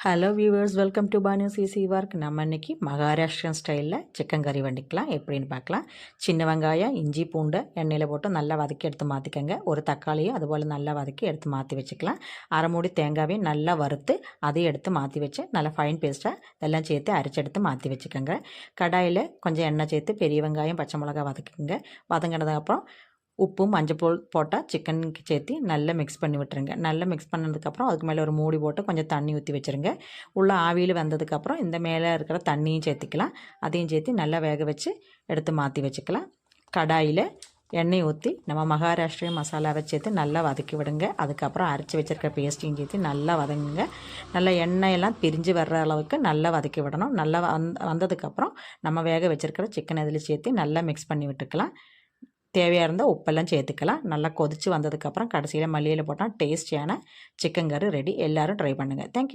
Hello viewers, welcome to Bhanu CC work. நம்ம இன்றைக்கி மகாராஷ்டிரன் ஸ்டைலில் சிக்கன் கறி வண்டிக்கலாம் எப்படின்னு பார்க்கலாம். சின்ன வெங்காயம், இஞ்சி, பூண்டை எண்ணெயில் போட்டு நல்லா வதக்கி எடுத்து மாற்றிக்கோங்க. ஒரு தக்காளியும் அதுபோல் நல்லா வதக்கி எடுத்து மாற்றி வச்சுக்கலாம். அரை மூடி தேங்காவையும் நல்லா வறுத்து அதையும் எடுத்து மாற்றி வச்சு நல்லா ஃபைன் பேஸ்ட்டாக இதெல்லாம் சேர்த்து அரைச்சி எடுத்து மாற்றி வச்சுக்கோங்க. கடாயில் கொஞ்சம் எண்ணெய் சேர்த்து பெரிய வெங்காயம், பச்சை மிளகாய் வதக்குங்க. வதங்கினதுக்கப்புறம் உப்பு, மஞ்சள் போட்டால் சிக்கனுக்கு சேர்த்து நல்லா மிக்ஸ் பண்ணி விட்டுருங்க. நல்லா மிக்ஸ் பண்ணதுக்கப்புறம் அதுக்கு மேலே ஒரு மூடி போட்டு கொஞ்சம் தண்ணி ஊற்றி வச்சுருங்க. உள்ளே ஆவியில் வந்ததுக்கப்புறம் இந்த மேலே இருக்கிற தண்ணியும் சேர்த்திக்கலாம். அதையும் சேர்த்து நல்லா வேக வச்சு எடுத்து மாற்றி வச்சுக்கலாம். கடாயில் எண்ணெய் ஊற்றி நம்ம மகாராஷ்டிரியன் மசாலாவை சேர்த்து நல்லா வதக்கி விடுங்க. அதுக்கப்புறம் அரைச்சி வச்சுருக்க பேஸ்ட்டையும் சேர்த்து நல்லா வதங்குங்க. நல்லா எண்ணெயெல்லாம் பிரிஞ்சு வர்ற அளவுக்கு நல்லா வதக்கி விடணும். நல்லா வந்ததுக்கப்புறம் நம்ம வேக வச்சுருக்கிற சிக்கன் இதில் சேர்த்து நல்லா மிக்ஸ் பண்ணி விட்டுக்கலாம். தேவையாக இருந்தால் உப்பெல்லாம் சேர்த்துக்கலாம். நல்லா கொதித்து வந்ததுக்கப்புறம் கடைசியில் மல்லியில் போட்டால் டேஸ்டியான சிக்கன் கறி ரெடி. எல்லோரும் ட்ரை பண்ணுங்கள். தேங்க்யூ.